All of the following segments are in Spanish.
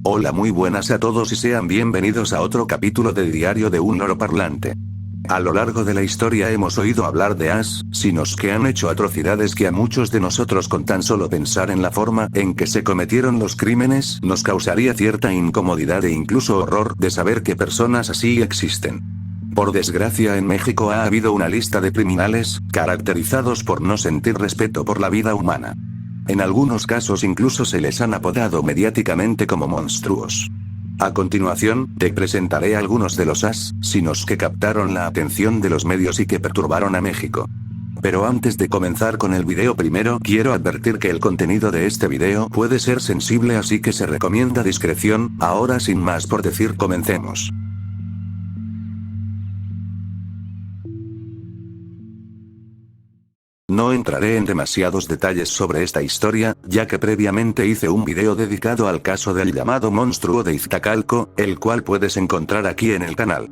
Hola, muy buenas a todos y sean bienvenidos a otro capítulo de Diario de un Loro Parlante. A lo largo de la historia hemos oído hablar de asesinos que han hecho atrocidades que a muchos de nosotros, con tan solo pensar en la forma en que se cometieron los crímenes, nos causaría cierta incomodidad e incluso horror de saber que personas así existen. Por desgracia, en México ha habido una lista de criminales caracterizados por no sentir respeto por la vida humana. En algunos casos incluso se les han apodado mediáticamente como monstruos. A continuación, te presentaré algunos de los asesinos que captaron la atención de los medios y que perturbaron a México. Pero antes de comenzar con el video, primero quiero advertir que el contenido de este video puede ser sensible, así que se recomienda discreción. Ahora, sin más por decir, comencemos. No entraré en demasiados detalles sobre esta historia, ya que previamente hice un video dedicado al caso del llamado monstruo de Iztacalco, el cual puedes encontrar aquí en el canal.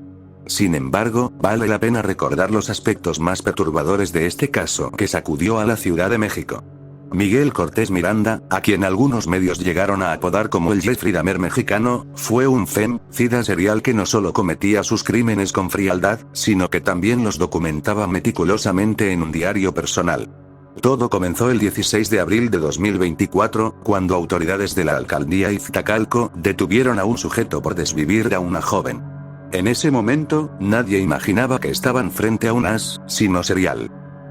Sin embargo, vale la pena recordar los aspectos más perturbadores de este caso que sacudió a la Ciudad de México. Miguel Cortés Miranda, a quien algunos medios llegaron a apodar como el Jeffrey Dahmer mexicano, fue un femicida serial que no solo cometía sus crímenes con frialdad, sino que también los documentaba meticulosamente en un diario personal. Todo comenzó el 16 de abril de 2024, cuando autoridades de la alcaldía Iztacalco detuvieron a un sujeto por desvivir a una joven. En ese momento, nadie imaginaba que estaban frente a un asesino serial.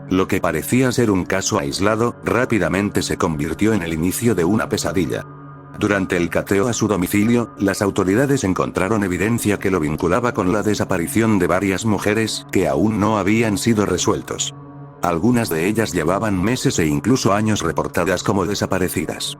Lo que parecía ser un caso aislado, rápidamente se convirtió en el inicio de una pesadilla. Durante el cateo a su domicilio, las autoridades encontraron evidencia que lo vinculaba con la desaparición de varias mujeres, que aún no habían sido resueltos. Algunas de ellas llevaban meses e incluso años reportadas como desaparecidas.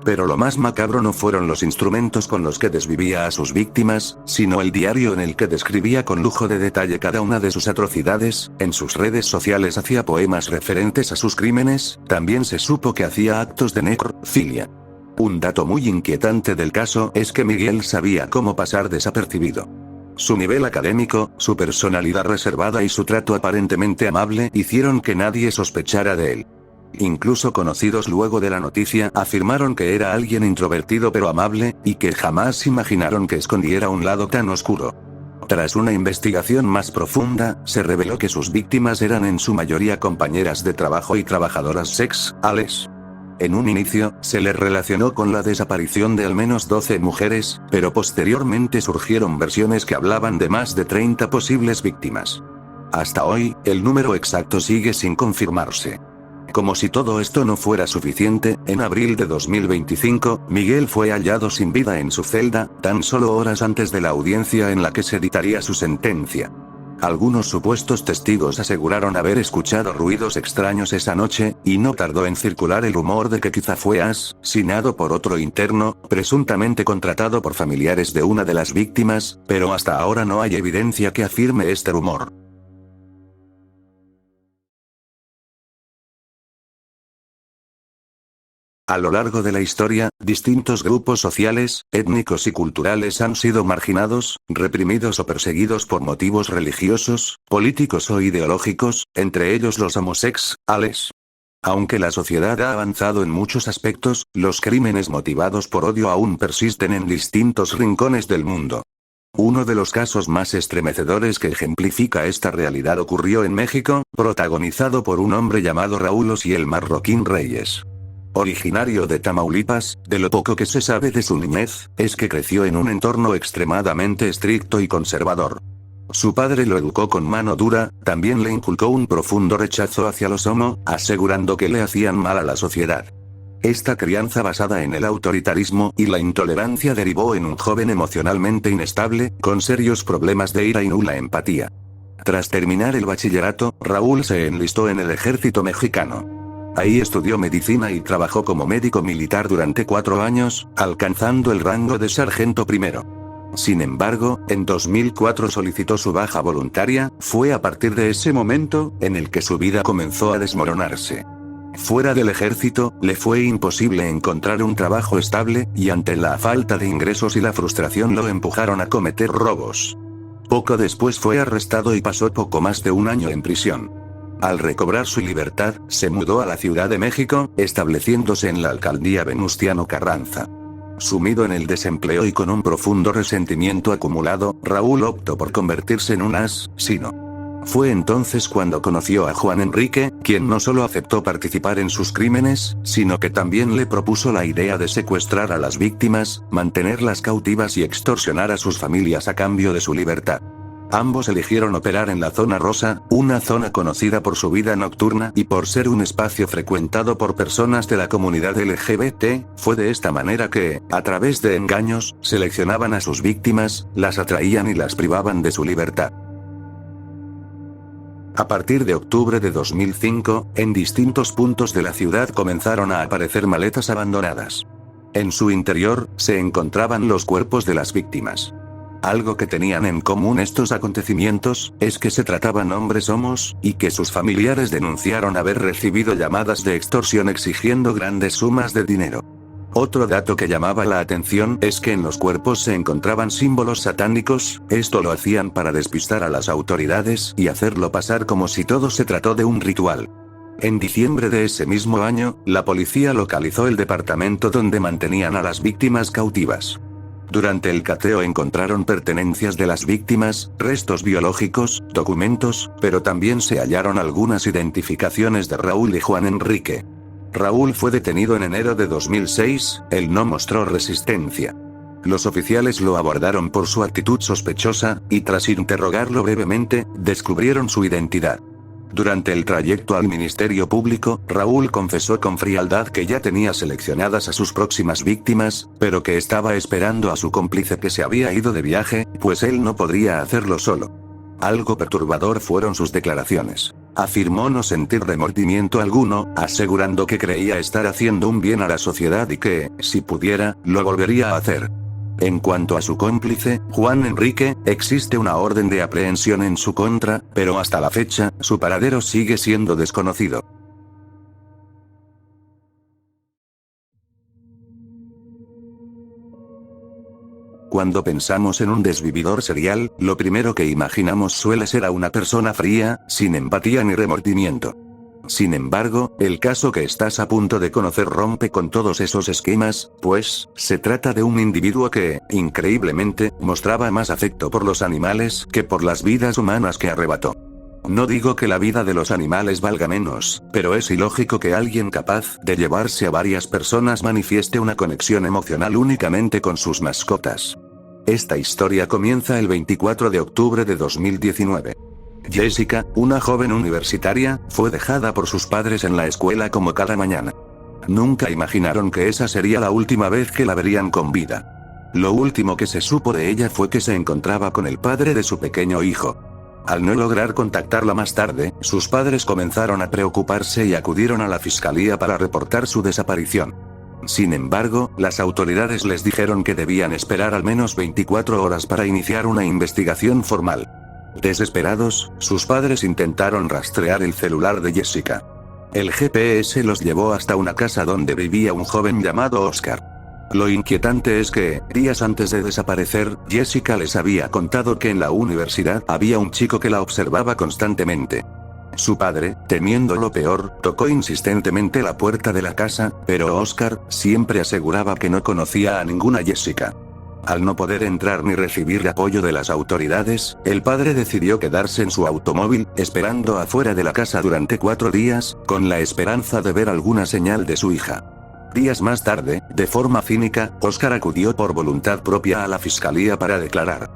Pero lo más macabro no fueron los instrumentos con los que desvivía a sus víctimas, sino el diario en el que describía con lujo de detalle cada una de sus atrocidades. En sus redes sociales hacía poemas referentes a sus crímenes. También se supo que hacía actos de necrofilia. Un dato muy inquietante del caso es que Miguel sabía cómo pasar desapercibido. Su nivel académico, su personalidad reservada y su trato aparentemente amable hicieron que nadie sospechara de él. Incluso conocidos luego de la noticia afirmaron que era alguien introvertido pero amable, y que jamás imaginaron que escondiera un lado tan oscuro. Tras una investigación más profunda, se reveló que sus víctimas eran en su mayoría compañeras de trabajo y trabajadoras sexuales. En un inicio, se les relacionó con la desaparición de al menos 12 mujeres, pero posteriormente surgieron versiones que hablaban de más de 30 posibles víctimas. Hasta hoy, el número exacto sigue sin confirmarse. Como si todo esto no fuera suficiente, en abril de 2025, Miguel fue hallado sin vida en su celda, tan solo horas antes de la audiencia en la que se dictaría su sentencia. Algunos supuestos testigos aseguraron haber escuchado ruidos extraños esa noche, y no tardó en circular el rumor de que quizá fue asesinado por otro interno, presuntamente contratado por familiares de una de las víctimas, pero hasta ahora no hay evidencia que afirme este rumor. A lo largo de la historia, distintos grupos sociales, étnicos y culturales han sido marginados, reprimidos o perseguidos por motivos religiosos, políticos o ideológicos, entre ellos los homosexuales. Aunque la sociedad ha avanzado en muchos aspectos, los crímenes motivados por odio aún persisten en distintos rincones del mundo. Uno de los casos más estremecedores que ejemplifica esta realidad ocurrió en México, protagonizado por un hombre llamado Raúl Osiel Marroquín Reyes. Originario de Tamaulipas, de lo poco que se sabe de su niñez, es que creció en un entorno extremadamente estricto y conservador. Su padre lo educó con mano dura, también le inculcó un profundo rechazo hacia los homo, asegurando que le hacían mal a la sociedad. Esta crianza basada en el autoritarismo y la intolerancia derivó en un joven emocionalmente inestable, con serios problemas de ira y nula empatía. Tras terminar el bachillerato, Raúl se enlistó en el ejército mexicano. Ahí estudió medicina y trabajó como médico militar durante 4 años, alcanzando el rango de sargento primero. Sin embargo, en 2004 solicitó su baja voluntaria. Fue a partir de ese momento en el que su vida comenzó a desmoronarse. Fuera del ejército, le fue imposible encontrar un trabajo estable, y ante la falta de ingresos y la frustración lo empujaron a cometer robos. Poco después fue arrestado y pasó poco más de un año en prisión. Al recobrar su libertad, se mudó a la Ciudad de México, estableciéndose en la alcaldía Venustiano Carranza. Sumido en el desempleo y con un profundo resentimiento acumulado, Raúl optó por convertirse en un asesino. Fue entonces cuando conoció a Juan Enrique, quien no solo aceptó participar en sus crímenes, sino que también le propuso la idea de secuestrar a las víctimas, mantenerlas cautivas y extorsionar a sus familias a cambio de su libertad. Ambos eligieron operar en la Zona Rosa, una zona conocida por su vida nocturna y por ser un espacio frecuentado por personas de la comunidad LGBT. Fue de esta manera que, a través de engaños, seleccionaban a sus víctimas, las atraían y las privaban de su libertad. A partir de octubre de 2005, en distintos puntos de la ciudad comenzaron a aparecer maletas abandonadas. En su interior, se encontraban los cuerpos de las víctimas. Algo que tenían en común estos acontecimientos, es que se trataban hombres homos, y que sus familiares denunciaron haber recibido llamadas de extorsión exigiendo grandes sumas de dinero. Otro dato que llamaba la atención es que en los cuerpos se encontraban símbolos satánicos. Esto lo hacían para despistar a las autoridades y hacerlo pasar como si todo se trató de un ritual. En diciembre de ese mismo año, la policía localizó el departamento donde mantenían a las víctimas cautivas. Durante el cateo encontraron pertenencias de las víctimas, restos biológicos, documentos, pero también se hallaron algunas identificaciones de Raúl y Juan Enrique. Raúl fue detenido en enero de 2006, él no mostró resistencia. Los oficiales lo abordaron por su actitud sospechosa, y tras interrogarlo brevemente, descubrieron su identidad. Durante el trayecto al Ministerio Público, Raúl confesó con frialdad que ya tenía seleccionadas a sus próximas víctimas, pero que estaba esperando a su cómplice que se había ido de viaje, pues él no podría hacerlo solo. Algo perturbador fueron sus declaraciones. Afirmó no sentir remordimiento alguno, asegurando que creía estar haciendo un bien a la sociedad y que, si pudiera, lo volvería a hacer. En cuanto a su cómplice, Juan Enrique, existe una orden de aprehensión en su contra, pero hasta la fecha, su paradero sigue siendo desconocido. Cuando pensamos en un desvividor serial, lo primero que imaginamos suele ser a una persona fría, sin empatía ni remordimiento. Sin embargo, el caso que estás a punto de conocer rompe con todos esos esquemas, pues, se trata de un individuo que, increíblemente, mostraba más afecto por los animales que por las vidas humanas que arrebató. No digo que la vida de los animales valga menos, pero es ilógico que alguien capaz de llevarse a varias personas manifieste una conexión emocional únicamente con sus mascotas. Esta historia comienza el 24 de octubre de 2019. Jessica, una joven universitaria, fue dejada por sus padres en la escuela como cada mañana. Nunca imaginaron que esa sería la última vez que la verían con vida. Lo último que se supo de ella fue que se encontraba con el padre de su pequeño hijo. Al no lograr contactarla más tarde, sus padres comenzaron a preocuparse y acudieron a la fiscalía para reportar su desaparición. Sin embargo, las autoridades les dijeron que debían esperar al menos 24 horas para iniciar una investigación formal. Desesperados, sus padres intentaron rastrear el celular de Jessica. El GPS los llevó hasta una casa donde vivía un joven llamado Oscar. Lo inquietante es que, días antes de desaparecer, Jessica les había contado que en la universidad había un chico que la observaba constantemente. Su padre, temiendo lo peor, tocó insistentemente la puerta de la casa, pero Oscar siempre aseguraba que no conocía a ninguna Jessica. Al no poder entrar ni recibir apoyo de las autoridades, el padre decidió quedarse en su automóvil, esperando afuera de la casa durante 4 días, con la esperanza de ver alguna señal de su hija. Días más tarde, de forma cínica, Oscar acudió por voluntad propia a la fiscalía para declarar.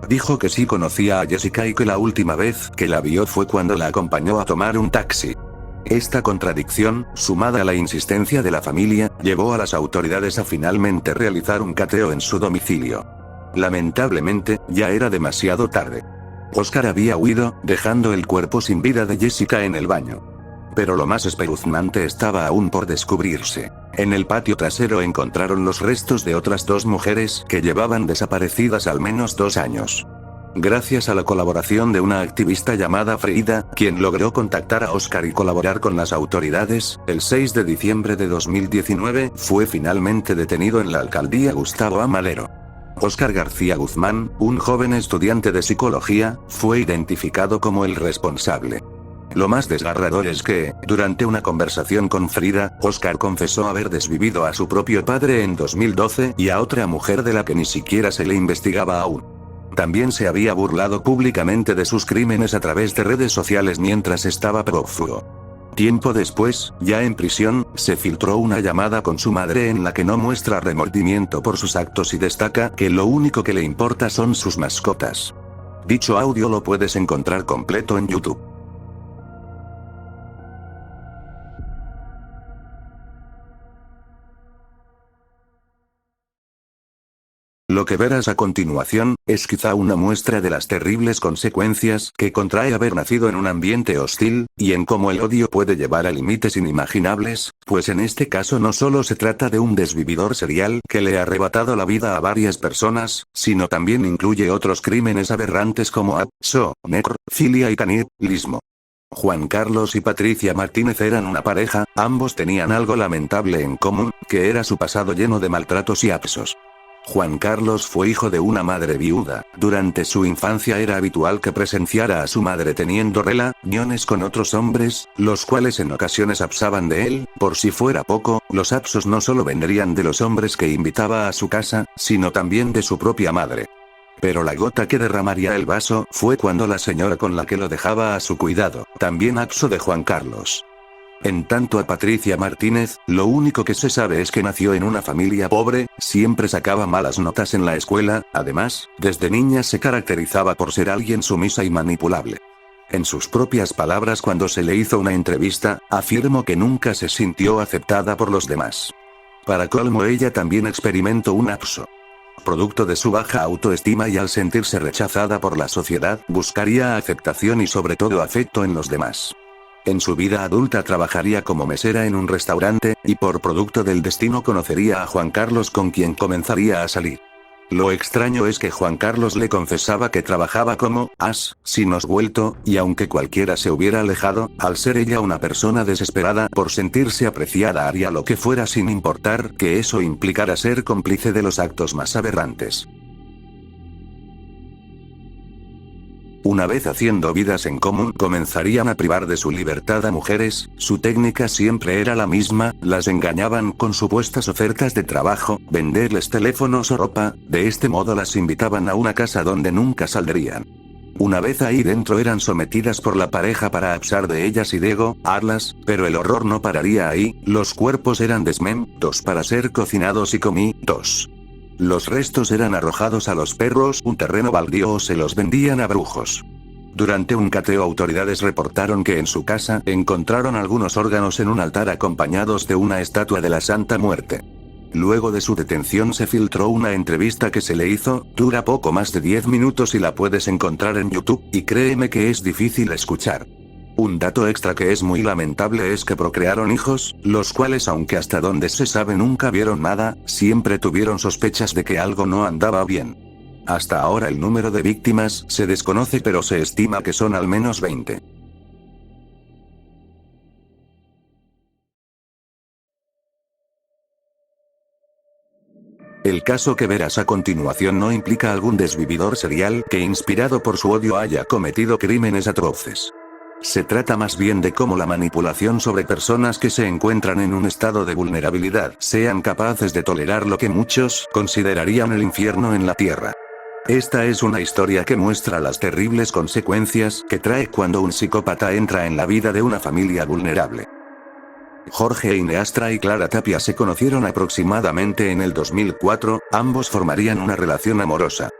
Dijo que sí conocía a Jessica y que la última vez que la vio fue cuando la acompañó a tomar un taxi. Esta contradicción, sumada a la insistencia de la familia, llevó a las autoridades a finalmente realizar un cateo en su domicilio. Lamentablemente, ya era demasiado tarde. Oscar había huido, dejando el cuerpo sin vida de Jessica en el baño. Pero lo más espeluznante estaba aún por descubrirse. En el patio trasero encontraron los restos de otras 2 mujeres que llevaban desaparecidas al menos 2 años. Gracias a la colaboración de una activista llamada Frida, quien logró contactar a Oscar y colaborar con las autoridades, el 6 de diciembre de 2019, fue finalmente detenido en la alcaldía Gustavo Amadero. Oscar García Guzmán, un joven estudiante de psicología, fue identificado como el responsable. Lo más desgarrador es que, durante una conversación con Frida, Oscar confesó haber desvivido a su propio padre en 2012 y a otra mujer de la que ni siquiera se le investigaba aún. También se había burlado públicamente de sus crímenes a través de redes sociales mientras estaba prófugo. Tiempo después, ya en prisión, se filtró una llamada con su madre en la que no muestra remordimiento por sus actos y destaca que lo único que le importa son sus mascotas. Dicho audio lo puedes encontrar completo en YouTube. Lo que verás a continuación, es quizá una muestra de las terribles consecuencias que contrae haber nacido en un ambiente hostil, y en cómo el odio puede llevar a límites inimaginables, pues en este caso no solo se trata de un desvividor serial que le ha arrebatado la vida a varias personas, sino también incluye otros crímenes aberrantes como abuso, necrofilia y canibalismo. Juan Carlos y Patricia Martínez eran una pareja, ambos tenían algo lamentable en común, que era su pasado lleno de maltratos y abusos. Juan Carlos fue hijo de una madre viuda. Durante su infancia era habitual que presenciara a su madre teniendo relaciones con otros hombres, los cuales en ocasiones abusaban de él. Por si fuera poco, los abusos no solo vendrían de los hombres que invitaba a su casa, sino también de su propia madre. Pero la gota que derramaría el vaso fue cuando la señora con la que lo dejaba a su cuidado, también abuso de Juan Carlos. En tanto a Patricia Martínez, lo único que se sabe es que nació en una familia pobre, siempre sacaba malas notas en la escuela, además, desde niña se caracterizaba por ser alguien sumisa y manipulable. En sus propias palabras cuando se le hizo una entrevista, afirmó que nunca se sintió aceptada por los demás. Para colmo ella también experimentó un abuso. Producto de su baja autoestima y al sentirse rechazada por la sociedad, buscaría aceptación y sobre todo afecto en los demás. En su vida adulta trabajaría como mesera en un restaurante, y por producto del destino conocería a Juan Carlos con quien comenzaría a salir. Lo extraño es que Juan Carlos le confesaba que trabajaba como sin vuelto, y aunque cualquiera se hubiera alejado, al ser ella una persona desesperada por sentirse apreciada haría lo que fuera sin importar que eso implicara ser cómplice de los actos más aberrantes. Una vez haciendo vidas en común comenzarían a privar de su libertad a mujeres, su técnica siempre era la misma, las engañaban con supuestas ofertas de trabajo, venderles teléfonos o ropa, de este modo las invitaban a una casa donde nunca saldrían. Una vez ahí dentro eran sometidas por la pareja para abusar de ellas y degollarlas, pero el horror no pararía ahí, los cuerpos eran desmembrados para ser cocinados y comidos. Los restos eran arrojados a los perros, un terreno baldío o se los vendían a brujos. Durante un cateo autoridades reportaron que en su casa encontraron algunos órganos en un altar acompañados de una estatua de la Santa Muerte. Luego de su detención se filtró una entrevista que se le hizo, dura poco más de 10 minutos y la puedes encontrar en YouTube, y créeme que es difícil escuchar. Un dato extra que es muy lamentable es que procrearon hijos, los cuales aunque hasta donde se sabe nunca vieron nada, siempre tuvieron sospechas de que algo no andaba bien. Hasta ahora el número de víctimas se desconoce pero se estima que son al menos 20. El caso que verás a continuación no implica algún desvividor serial que inspirado por su odio haya cometido crímenes atroces. Se trata más bien de cómo la manipulación sobre personas que se encuentran en un estado de vulnerabilidad sean capaces de tolerar lo que muchos considerarían el infierno en la tierra. Esta es una historia que muestra las terribles consecuencias que trae cuando un psicópata entra en la vida de una familia vulnerable. Jorge Ineastra y Clara Tapia se conocieron aproximadamente en el 2004, ambos formarían una relación amorosa.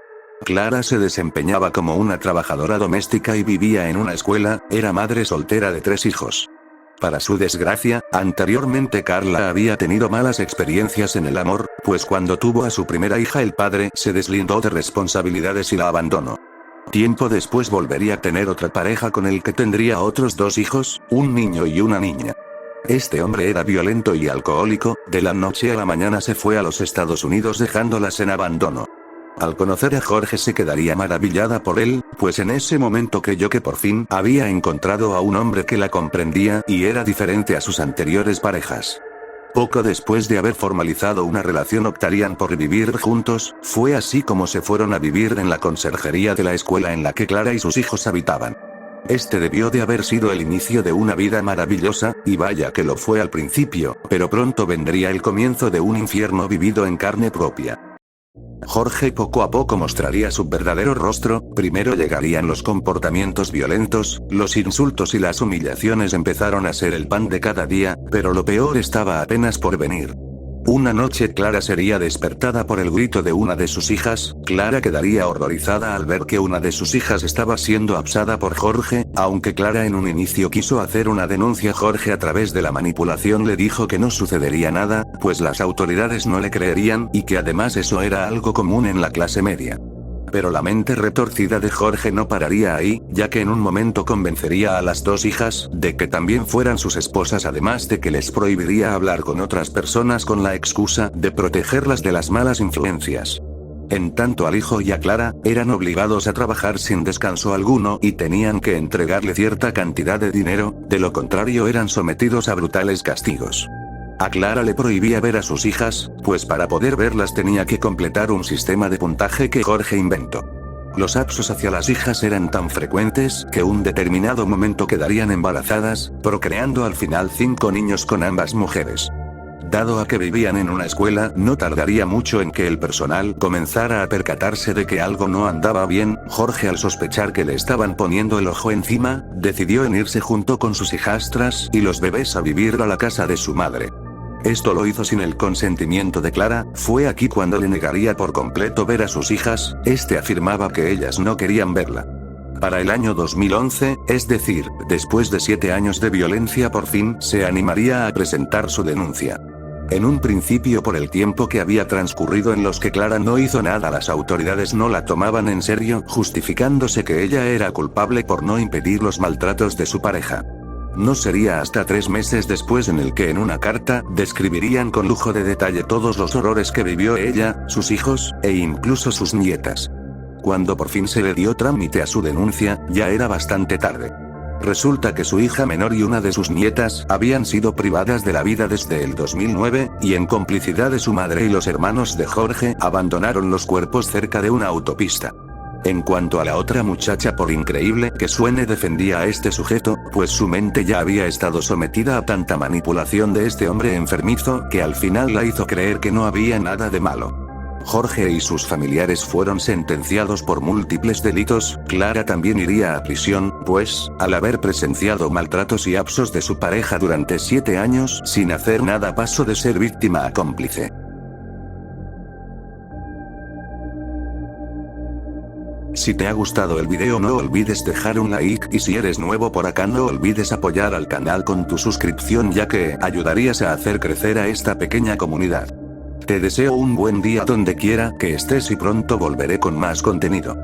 Clara se desempeñaba como una trabajadora doméstica y vivía en una escuela, era madre soltera de 3 hijos. Para su desgracia, anteriormente Carla había tenido malas experiencias en el amor, pues cuando tuvo a su primera hija el padre se deslindó de responsabilidades y la abandonó. Tiempo después volvería a tener otra pareja con el que tendría otros 2 hijos, un niño y una niña. Este hombre era violento y alcohólico, de la noche a la mañana se fue a los Estados Unidos dejándolas en abandono. Al conocer a Jorge se quedaría maravillada por él, pues en ese momento creyó que por fin había encontrado a un hombre que la comprendía y era diferente a sus anteriores parejas. Poco después de haber formalizado una relación optarían por vivir juntos, fue así como se fueron a vivir en la conserjería de la escuela en la que Clara y sus hijos habitaban. Este debió de haber sido el inicio de una vida maravillosa, y vaya que lo fue al principio, pero pronto vendría el comienzo de un infierno vivido en carne propia. Jorge poco a poco mostraría su verdadero rostro, primero llegarían los comportamientos violentos, los insultos y las humillaciones empezaron a ser el pan de cada día, pero lo peor estaba apenas por venir. Una noche Clara sería despertada por el grito de una de sus hijas. Clara quedaría horrorizada al ver que una de sus hijas estaba siendo abusada por Jorge, aunque Clara en un inicio quiso hacer una denuncia. Jorge a través de la manipulación le dijo que no sucedería nada, pues las autoridades no le creerían y que además eso era algo común en la clase media. Pero la mente retorcida de Jorge no pararía ahí, ya que en un momento convencería a las dos hijas de que también fueran sus esposas, además de que les prohibiría hablar con otras personas con la excusa de protegerlas de las malas influencias. En tanto al hijo y a Clara, eran obligados a trabajar sin descanso alguno y tenían que entregarle cierta cantidad de dinero, de lo contrario eran sometidos a brutales castigos. A Clara le prohibía ver a sus hijas, pues para poder verlas tenía que completar un sistema de puntaje que Jorge inventó. Los abusos hacia las hijas eran tan frecuentes que un determinado momento quedarían embarazadas, procreando al final 5 niños con ambas mujeres. Dado a que vivían en una escuela, no tardaría mucho en que el personal comenzara a percatarse de que algo no andaba bien. Jorge, al sospechar que le estaban poniendo el ojo encima, decidió en irse junto con sus hijastras y los bebés a vivir a la casa de su madre. Esto lo hizo sin el consentimiento de Clara. Fue aquí cuando le negaría por completo ver a sus hijas. Afirmaba que ellas no querían verla. Para el año 2011, es decir, después de 7 años de violencia, por fin se animaría a presentar su denuncia. En un principio, por el tiempo que había transcurrido en los que Clara no hizo nada, las autoridades no la tomaban en serio, justificándose que ella era culpable por no impedir los maltratos de su pareja. No sería hasta 3 meses después en el que en una carta describirían con lujo de detalle todos los horrores que vivió ella, sus hijos, e incluso sus nietas. Cuando por fin se le dio trámite a su denuncia, ya era bastante tarde. Resulta que su hija menor y una de sus nietas habían sido privadas de la vida desde el 2009, y en complicidad de su madre y los hermanos de Jorge, abandonaron los cuerpos cerca de una autopista. En cuanto a la otra muchacha, por increíble que suene, defendía a este sujeto, pues su mente ya había estado sometida a tanta manipulación de este hombre enfermizo, que al final la hizo creer que no había nada de malo. Jorge y sus familiares fueron sentenciados por múltiples delitos. Clara también iría a prisión, pues, al haber presenciado maltratos y abusos de su pareja durante 7 años sin hacer nada, pasó de ser víctima a cómplice. Si te ha gustado el video, no olvides dejar un like, y si eres nuevo por acá, no olvides apoyar al canal con tu suscripción, ya que ayudarías a hacer crecer a esta pequeña comunidad. Te deseo un buen día donde quiera que estés y pronto volveré con más contenido.